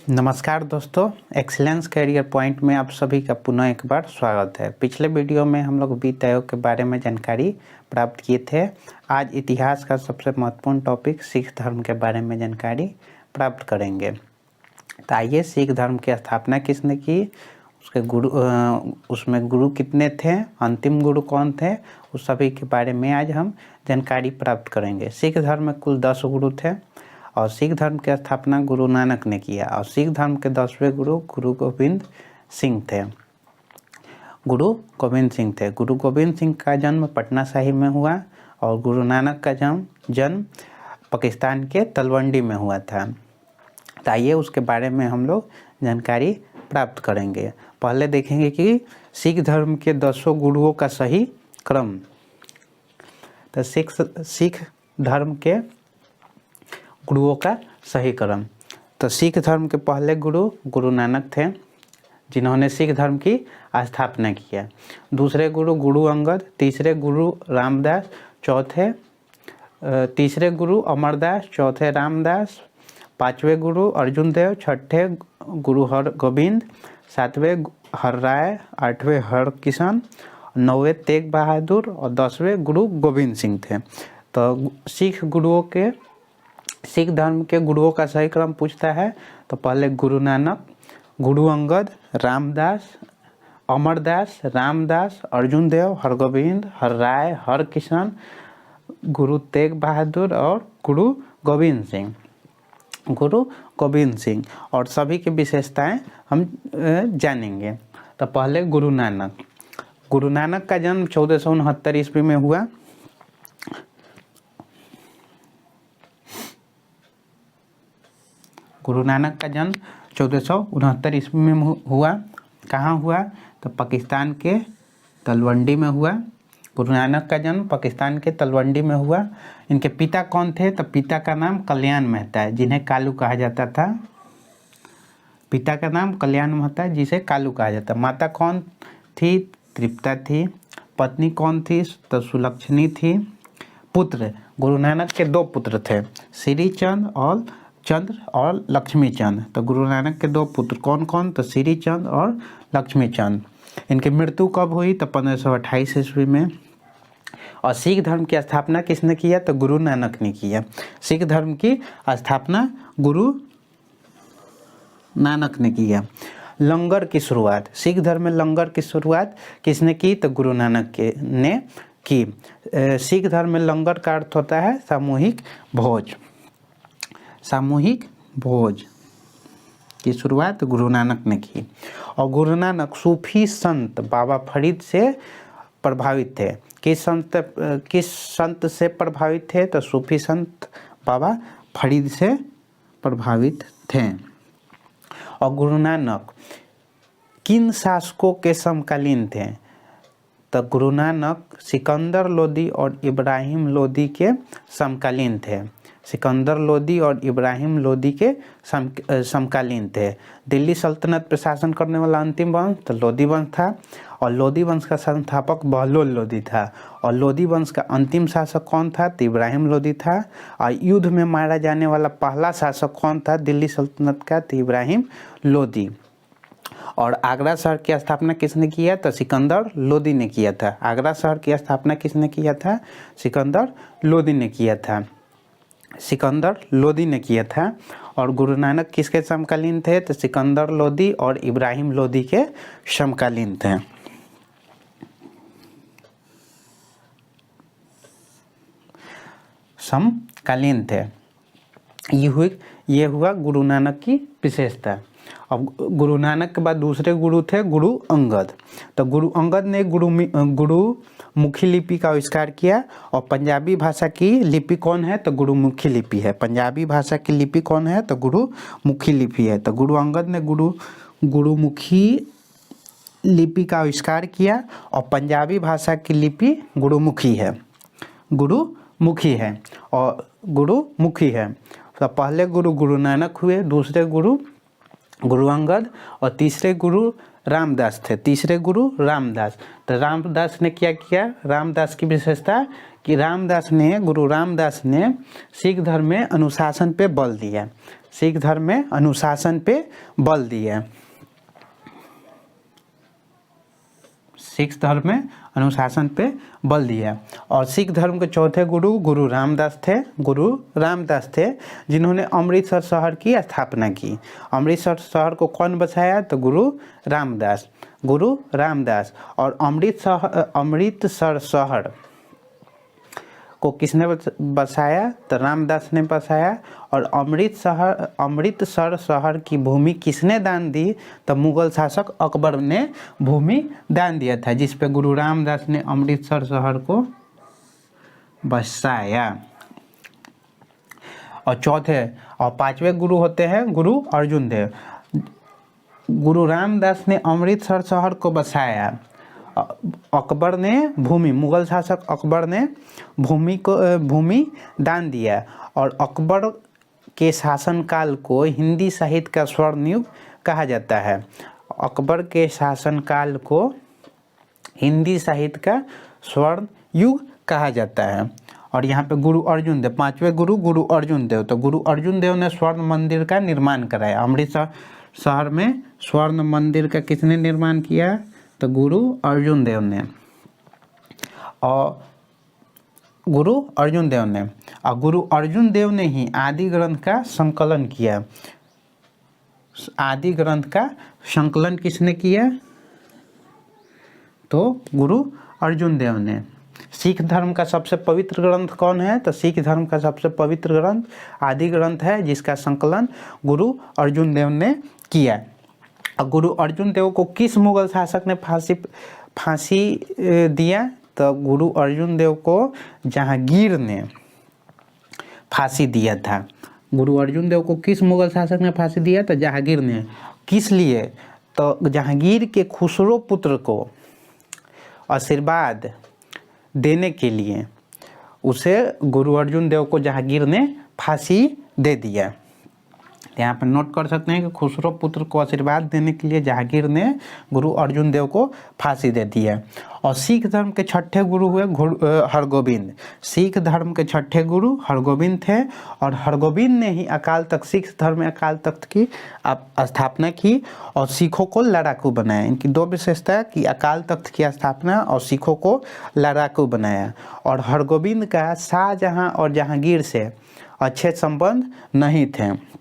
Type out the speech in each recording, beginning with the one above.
नमस्कार दोस्तों, excellence career point में आप सभी का पुनः एक बार स्वागत है। पिछले वीडियो में हम लोग वित्त आयोग के बारे में जानकारी प्राप्त किए थे। आज इतिहास का सबसे महत्वपूर्ण टॉपिक सिख धर्म के बारे में जानकारी प्राप्त करेंगे। तो आइए, सिख धर्म की स्थापना किसने की, उसके गुरु उसमें गुरु कितने थे, अंतिम गुरु कौन थे, उस सभी के बारे में आज हम जानकारी प्राप्त करेंगे। सिख धर्म में कुल 10 गुरु थे और सिख धर्म की स्थापना गुरु नानक ने किया और सिख धर्म के 10वें गुरु गुरु गोविंद सिंह थे। गुरु गोविंद सिंह का जन्म पटना साहिब में हुआ और गुरु नानक का जन्म पाकिस्तान के तलवंडी में हुआ था। तो आइए उसके बारे में हम लोग जानकारी प्राप्त करेंगे। पहले देखेंगे कि सिख धर्म के 10 गुरुओं का सही क्रम। तो सिख धर्म के गुरुओं का सही क्रम। तो सिख धर्म के पहले गुरु गुरु नानक थे, जिन्होंने सिख धर्म की स्थापना किया। दूसरे गुरु गुरु अंगद, तीसरे गुरु रामदास, तीसरे गुरु अमरदास, चौथे रामदास, पांचवें गुरु अर्जुन देव, छठे गुरु हरगोविंद, सातवें हरराय, आठवें हरकिशन, नौवें तेग बहादुर और 10वें गुरु गोविंद सिंह थे। तो सिख धर्म के गुरुओं का सही क्रम पूछता है तो पहले गुरु नानक, गुरु अंगद, रामदास, अमरदास, रामदास, अर्जुन देव, हरगोविंद, हरराय, हरकिशन, गुरु तेग बहादुर और गुरु गोविंद सिंह और सभी की विशेषताएं हम जानेंगे। तो पहले गुरु नानक का जन्म 1469 ईस्वी में हुआ। गुरु नानक का जन्म 1469 ईस्वी में हुआ। कहाँ हुआ? तो पाकिस्तान के तलवंडी में हुआ। गुरु नानक का जन्म पाकिस्तान के तलवंडी में हुआ। इनके पिता कौन थे? तो पिता का नाम कल्याण मेहता है, जिन्हें कालू कहा जाता था। पिता का नाम कल्याण मेहता है, जिसे कालू कहा जाता। माता कौन थी? तृप्ता थी। पत्नी कौन थी? तो सुलक्षणी थी। पुत्र, गुरु नानक के 2 पुत्र थे, श्री चंद्र और लक्ष्मी चंद। तो गुरु नानक के 2 पुत्र कौन कौन? तो श्री चंद और लक्ष्मी चंद। इनकी मृत्यु कब हुई? तो 1528 ईस्वी में। और सिख धर्म की स्थापना किसने किया? तो गुरु नानक ने किया। सिख धर्म की स्थापना गुरु नानक ने किया। लंगर की शुरुआत, सिख धर्म में लंगर की शुरुआत किसने की? तो गुरु नानक ने की। सिख धर्म में लंगर का अर्थ होता है सामूहिक भोज की शुरुआत गुरु नानक ने की। और गुरु नानक सूफी संत बाबा फरीद से प्रभावित थे। किस संत से प्रभावित थे? तो सूफी संत बाबा फरीद से प्रभावित थे। और गुरु नानक किन शासकों के समकालीन थे? तो गुरु नानक सिकंदर लोदी और इब्राहिम लोदी के समकालीन थे। सिकंदर लोदी और इब्राहिम लोदी के समकालीन थे। दिल्ली सल्तनत पर शासन करने वाला अंतिम वंश तो लोदी वंश था और लोदी वंश का संस्थापक बहलोल लोदी था। और लोदी वंश का अंतिम शासक कौन था? तो इब्राहिम लोदी था। और युद्ध में मारा जाने वाला पहला शासक कौन था दिल्ली सल्तनत का? तो इब्राहिम लोदी। और आगरा शहर की स्थापना किसने किया? तो सिकंदर लोदी ने किया था। आगरा शहर की स्थापना किसने किया था? सिकंदर लोदी ने किया था। और गुरु नानक किसके समकालीन थे? तो सिकंदर लोदी और इब्राहिम लोदी के समकालीन थे। ये हुआ गुरु नानक की विशेषता। अब गुरु नानक के बाद दूसरे गुरु थे गुरु अंगद। तो गुरु अंगद ने गुरुमुखी लिपि का आविष्कार किया। और पंजाबी भाषा की लिपि कौन है? तो गुरुमुखी लिपि है। पंजाबी भाषा की लिपि कौन है? तो गुरुमुखी लिपि है। तो गुरु अंगद ने गुरुमुखी लिपि का आविष्कार किया और पंजाबी भाषा की लिपि गुरुमुखी है। तो पहले गुरु नानक हुए, दूसरे गुरु गुरु अंगद, और तीसरे गुरु रामदास थे, तीसरे गुरु रामदास। तो रामदास ने क्या किया, रामदास की विशेषता कि गुरु रामदास ने सिख धर्म में अनुशासन पे बल दिया, सिख धर्म में अनुशासन पे बल दिया, सिख धर्म में अनुशासन पे बल दिया। और सिख धर्म के चौथे गुरु गुरु रामदास थे, जिन्होंने अमृतसर शहर की स्थापना की। अमृतसर शहर को कौन बसाया, तो गुरु रामदास। और अमृतसर शहर को किसने बसाया, तो रामदास ने बसाया। और अमृतसर शहर की भूमि किसने दान दी, तो मुगल शासक अकबर ने भूमि दान दिया था, जिस पे गुरु रामदास ने अमृतसर शहर को बसाया। और चौथे और पांचवें गुरु होते हैं गुरु अर्जुन देव। गुरु रामदास ने अमृतसर शहर को बसाया, अकबर ने मुगल शासक अकबर ने भूमि दान दिया। और अकबर के शासनकाल को हिंदी साहित्य का स्वर्ण युग कहा जाता है। अकबर के शासनकाल को हिंदी साहित्य का स्वर्ण युग कहा जाता है। और यहाँ पे गुरु अर्जुन देव, पांचवें गुरु अर्जुन देव। तो गुरु अर्जुन देव ने स्वर्ण मंदिर का निर्माण कराया। अमृतसर शहर में स्वर्ण मंदिर का किसने निर्माण किया, तो गुरु अर्जुन देव ने। और गुरु अर्जुन देव ने ही आदि ग्रंथ का संकलन किया। आदि ग्रंथ का संकलन किसने किया, तो गुरु अर्जुन देव ने। सिख धर्म का सबसे पवित्र ग्रंथ कौन है, तो सिख धर्म का सबसे पवित्र ग्रंथ आदि ग्रंथ है, जिसका संकलन गुरु अर्जुन देव ने किया। और गुरु अर्जुन देव को किस मुगल शासक ने फांसी दिया, तो गुरु अर्जुन देव को जहांगीर ने फांसी दिया था। गुरु अर्जुन देव को किस मुगल शासक ने फांसी दिया, तो जहांगीर ने। किस लिए, तो जहांगीर के खुसरो पुत्र को आशीर्वाद देने के लिए उसे गुरु अर्जुन देव को जहांगीर ने फांसी दे दिया। यहाँ पर नोट कर सकते हैं कि खुसरो पुत्र को आशीर्वाद देने के लिए जहांगीर ने गुरु अर्जुन देव को फांसी दे दिया। और सिख धर्म के छठे गुरु हुए हरगोबिंद। सिख धर्म के छठे गुरु हरगोबिंद थे। और हरगोबिंद ने ही अकाल तख्त, सिख धर्म में अकाल तख्त की स्थापना की और सिखों को लड़ाकू बनाया। इनकी दो विशेषता कि अकाल तख्त की स्थापना और सिखों को लड़ाकू बनाया। और हरगोबिंद का शाहजहां और जहांगीर से अच्छे संबंध नहीं थे।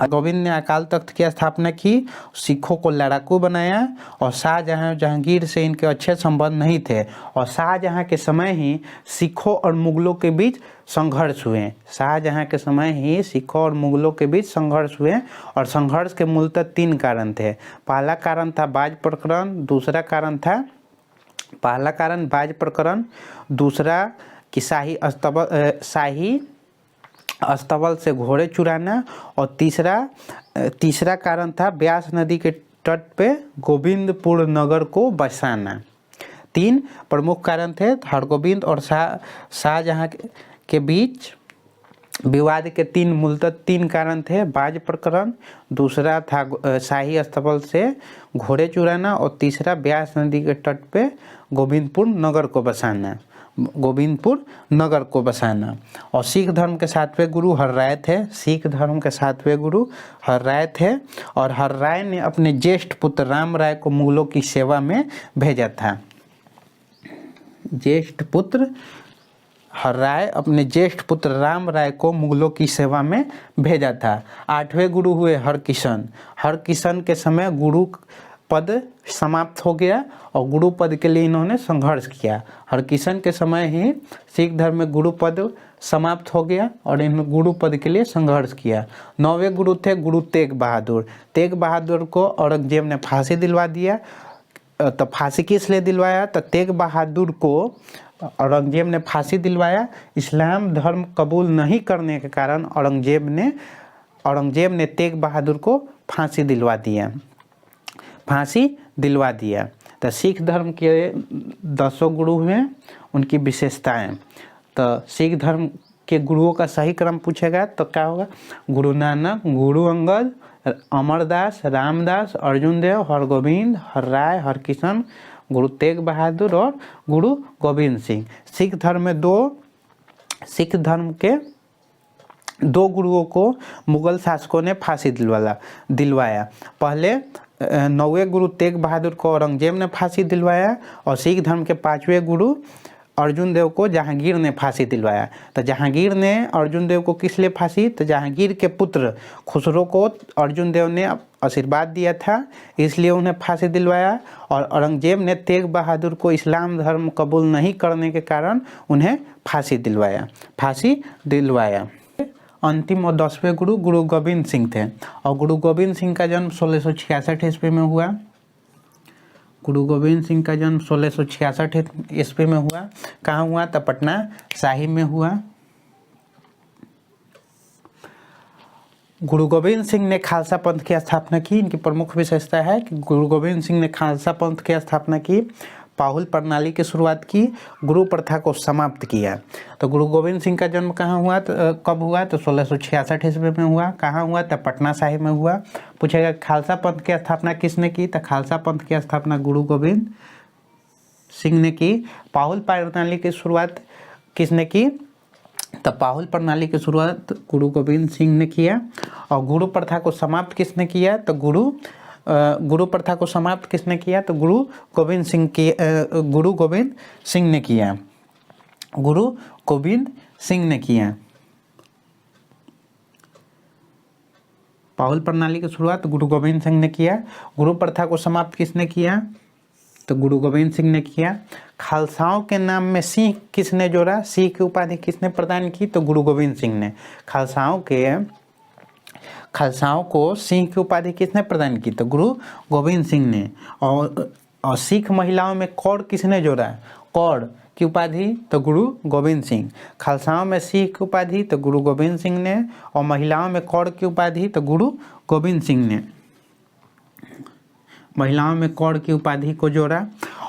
गोविंद ने अकाल तख्त की स्थापना की, सिखों को लड़ाकू बनाया। और शाहजहां जहांगीर से इनके अच्छे संबंध नहीं थे। और शाहजहां के समय ही सिखों और मुगलों के बीच संघर्ष हुए। शाहजहां के समय ही सिखों और मुगलों के बीच संघर्ष हुए। और संघर्ष के मूलतः 3 कारण थे। पहला कारण था बाज प्रकरण, दूसरा कारण था पहला कारण बाज प्रकरण, दूसरा कि शाही अस्तबल से घोड़े चुराना, और तीसरा कारण था ब्यास नदी के तट पे गोविंदपुर नगर को बसाना। 3 प्रमुख कारण थे। हरगोबिंद और शाहजहां के बीच विवाद के मूलतः 3 कारण थे। बाज प्रकरण, दूसरा था शाही अस्तबल से घोड़े चुराना, और तीसरा ब्यास नदी के तट पे गोविंदपुर नगर को बसाना। और सिख धर्म के 7वें गुरु हर्राय थे। सिख धर्म के 7वें गुरु हर्राय थे। और हर्राय ने अपने ज्येष्ठ पुत्र राम राय को मुगलों की सेवा में भेजा था। हर्राय अपने ज्येष्ठ पुत्र राम राय को मुगलों की सेवा में भेजा था। 8वें गुरु हुए हरकिशन के समय गुरु पद समाप्त हो गया और गुरु पद के लिए इन्होंने संघर्ष किया। हरकिशन के समय ही सिख धर्म में गुरु पद समाप्त हो गया और इन्होंने गुरु पद के लिए संघर्ष किया। 9वें गुरु थे गुरु तेग बहादुर को औरंगजेब ने फांसी दिलवा दिया। तो फांसी किस लिए दिलवाया, तो तेग बहादुर को औरंगजेब ने फांसी दिलवाया। इस्लाम धर्म कबूल नहीं करने के कारण औरंगजेब ने तेग बहादुर को फांसी दिलवा दिया। तो सिख धर्म के 10 गुरु हुए, उनकी विशेषताएं। तो सिख धर्म के गुरुओं का सही क्रम पूछेगा तो क्या होगा, गुरु नानक, गुरु अंगद, अमरदास, रामदास, अर्जुन देव, हरगोविंद, हरराय, हरकिशन, गुरु तेग बहादुर और गुरु गोविंद सिंह। सिख धर्म के 2 गुरुओं को मुगल शासकों ने फांसी दिलवाया। पहले 9वें गुरु तेग बहादुर को औरंगजेब ने फांसी दिलवाया और सिख धर्म के 5वें गुरु अर्जुन देव को जहांगीर ने फांसी दिलवाया। तो जहांगीर ने अर्जुन देव को किस लिए फांसी, तो जहांगीर के पुत्र खुसरो को अर्जुन देव ने आशीर्वाद दिया था, इसलिए उन्हें फांसी दिलवाया। और औरंगजेब ने तेग बहादुर को इस्लाम धर्म कबूल नहीं करने के कारण उन्हें फांसी दिलवाया। अंतिम और 10वें गुरु गुरु गोविंद सिंह थे और गुरु गोविंद सिंह का जन्म 1666 ईस्वी में हुआ। गुरु गोविंद सिंह का जन्म 1666 ईस्वी में हुआ। कहाँ हुआ, तो पटना साहिब में हुआ। गुरु गोविंद सिंह ने खालसा पंथ की स्थापना की। इनकी प्रमुख विशेषता है कि गुरु गोविंद सिंह ने खालसा पंथ की स्थापना की, पाहुल प्रणाली की शुरुआत की, गुरु प्रथा को समाप्त किया। तो गुरु गोविंद सिंह का जन्म कहाँ हुआ, तो कब हुआ, तो 1666 ईस्वी में हुआ। कहाँ हुआ, तो पटना साहिब में हुआ। पूछेगा खालसा पंथ की स्थापना किसने की, तो खालसा पंथ की स्थापना गुरु गोविंद सिंह ने की। पाहुल प्रणाली की शुरुआत किसने की, तो पाहुल प्रणाली की शुरुआत गुरु गोविंद सिंह ने किया। और गुरु प्रथा को समाप्त किसने किया, तो गुरु प्रथा को समाप्त किसने किया, तो गुरु गोविंद सिंह ने किया। गुरु गोविंद सिंह ने किया। पाहुल प्रणाली की शुरुआत गुरु गोविंद सिंह ने किया। गुरु प्रथा को समाप्त किसने किया, तो गुरु गोविंद सिंह ने किया। खालसाओं के नाम में सिंह किसने जोड़ा, सिंह की उपाधि किसने प्रदान की, तो गुरु गोविंद सिंह ने। खालसाओं को सिंह की उपाधि किसने प्रदान की, तो गुरु गोविंद सिंह ने। और सिख महिलाओं में कौड़ किसने जोड़ा, कौड़ की उपाधि, तो गुरु गोविंद सिंह। खालसाओं में सिंह की उपाधि तो गुरु गोविंद सिंह ने, और महिलाओं में कौड़ की उपाधि तो गुरु गोविंद सिंह ने महिलाओं में कौड़ की उपाधि को जोड़ा।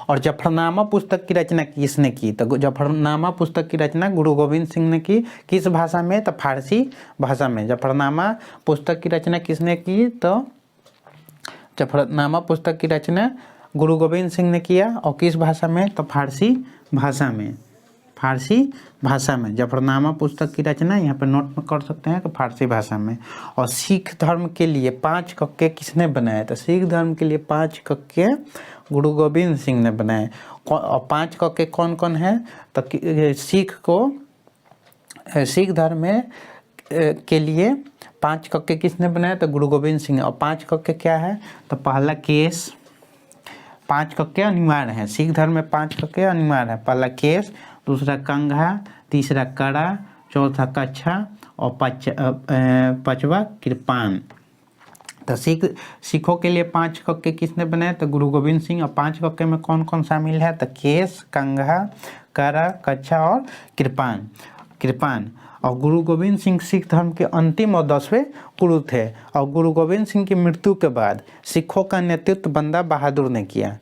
और जफरनामा पुस्तक की रचना किसने की, तो जफरनामा पुस्तक की रचना गुरु गोविंद सिंह ने की। किस भाषा में, तो फारसी भाषा में। जफरनामा पुस्तक की रचना किसने की, तो जफरनामा पुस्तक की रचना गुरु गोविंद सिंह ने किया। और किस भाषा में, तो फारसी भाषा में। फारसी भाषा में जफरनामा पुस्तक की रचना यहाँ पर नोट कर सकते हैं कि फारसी भाषा में। और सिख धर्म के लिए 5 कक्के किसने बनाए, तो सिख धर्म के लिए 5 कक्के गुरु गोविंद सिंह ने बनाए। और 5 कक्के कौन कौन है, तो सिख धर्म में के लिए 5 कक्के किसने बनाए, तो गुरु गोविंद सिंह ने। और 5 कक्के क्या है, तो पहला केस, 5 कक्के अनिवार्य हैं सिख धर्म में। 5 कक्के अनिवार्य है। पहला केस, दूसरा कंघा, तीसरा कड़ा, चौथा कच्छा और 5वां कृपान। तो सिखों के लिए 5 कक्के किसने बनाए, तो गुरु गोविंद सिंह। और 5 कक्के में कौन कौन शामिल है, तो केस, कंघा, कड़ा, कच्छा और कृपान। और गुरु गोविंद सिंह सिख धर्म के अंतिम और 10वें गुरु थे। और गुरु गोविंद सिंह की मृत्यु के बाद सिखों का नेतृत्व बंदा बहादुर ने किया।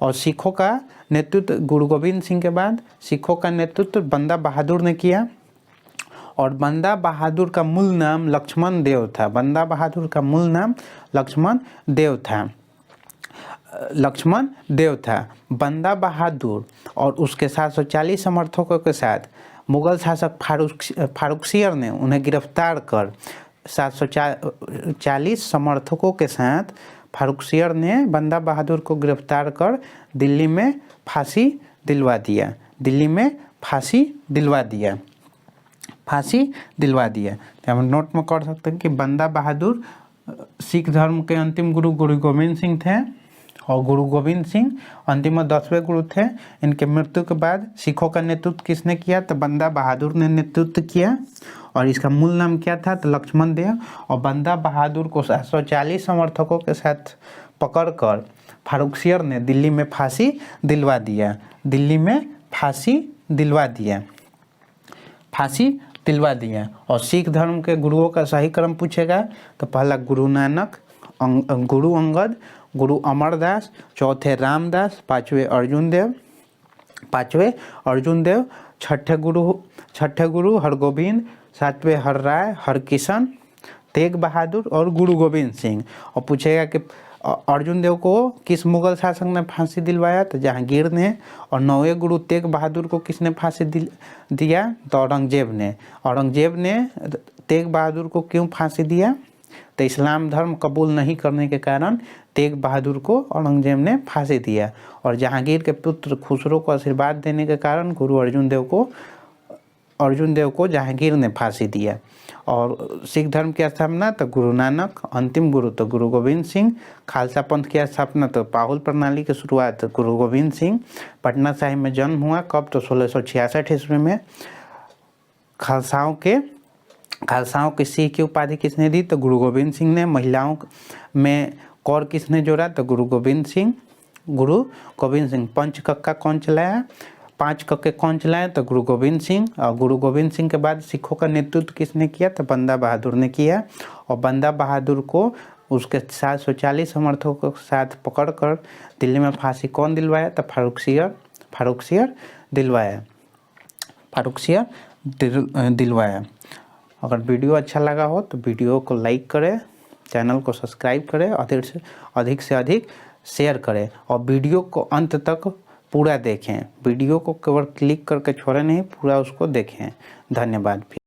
और सिखों का नेतृत्व गुरु गोविंद सिंह के बाद सिखों का नेतृत्व बंदा बहादुर ने किया। और बंदा बहादुर का मूल नाम लक्ष्मण देव था। बंदा बहादुर का मूल नाम लक्ष्मण देव था। बंदा बहादुर और उसके 740 समर्थकों के साथ मुगल शासक फारुखसियर ने उन्हें गिरफ्तार कर 740 समर्थकों के साथ फारुखसियर ने बंदा बहादुर को गिरफ्तार कर दिल्ली में फांसी दिलवा दिया। तो हम नोट में कर सकते हैं कि बंदा बहादुर सिख धर्म के अंतिम गुरु गुरु गोविंद सिंह थे। और गुरु गोविंद सिंह अंतिम और 10वें गुरु थे। इनके मृत्यु के बाद सिखों का नेतृत्व किसने किया, तो बंदा बहादुर ने नेतृत्व किया। और इसका मूल नाम क्या था, तो लक्ष्मण देव। और बंदा बहादुर को 740 समर्थकों के साथ पकड़कर फारुखसियर ने दिल्ली में फांसी दिलवा दिया। और सिख धर्म के गुरुओं का सही क्रम पूछेगा तो पहला गुरु नानक, गुरु अंगद, गुरु अमरदास, चौथे रामदास, पांचवें अर्जुन देव, छठे गुरु हरगोविंद, 7वें हरराय हरकिशन, तेग बहादुर और गुरु गोविंद सिंह। और पूछेगा कि अर्जुन देव को किस मुगल शासक ने फांसी दिलवाया, तो जहांगीर ने। और 9वें गुरु तेग बहादुर को किसने फांसी दिया, तो औरंगजेब ने। औरंगजेब ने तेग बहादुर को क्यों फांसी दिया, तो इस्लाम धर्म कबूल नहीं करने के कारण तेग बहादुर को औरंगजेब ने फांसी दिया। और जहांगीर के पुत्र खुसरो को आशीर्वाद देने के कारण गुरु अर्जुन देव को जहांगीर ने फांसी दिया। और सिख धर्म की स्थापना तो गुरु नानक, अंतिम गुरु तो गुरु गोविंद सिंह। खालसा पंथ की स्थापना तो पाहुल प्रणाली की शुरुआत गुरु गोविंद सिंह। पटना साहिब में जन्म हुआ कब, तो 1666 ईस्वी में। खालसाओं की सिख की उपाधि किसने दी, तो गुरु गोविंद सिंह ने। महिलाओं में कौर किसने जोड़ा, तो गुरु गोविंद सिंह। पंच कक्का कौन चलाया, 5 कक्के कौन चलाए, तो गुरु गोविंद सिंह। और गुरु गोविंद सिंह के बाद सिखों का नेतृत्व किसने किया, तो बंदा बहादुर ने किया। और बंदा बहादुर को उसके 740 समर्थकों के साथ पकड़कर दिल्ली में फांसी कौन दिलवाया, तो फारूक सियर दिलवाया। अगर वीडियो अच्छा लगा हो तो वीडियो को लाइक करें, चैनल को सब्सक्राइब करें, अधिक से अधिक शेयर करें और वीडियो को अंत तक पूरा देखें। वीडियो को केवल क्लिक करके छोड़े नहीं, पूरा उसको देखें। धन्यवाद।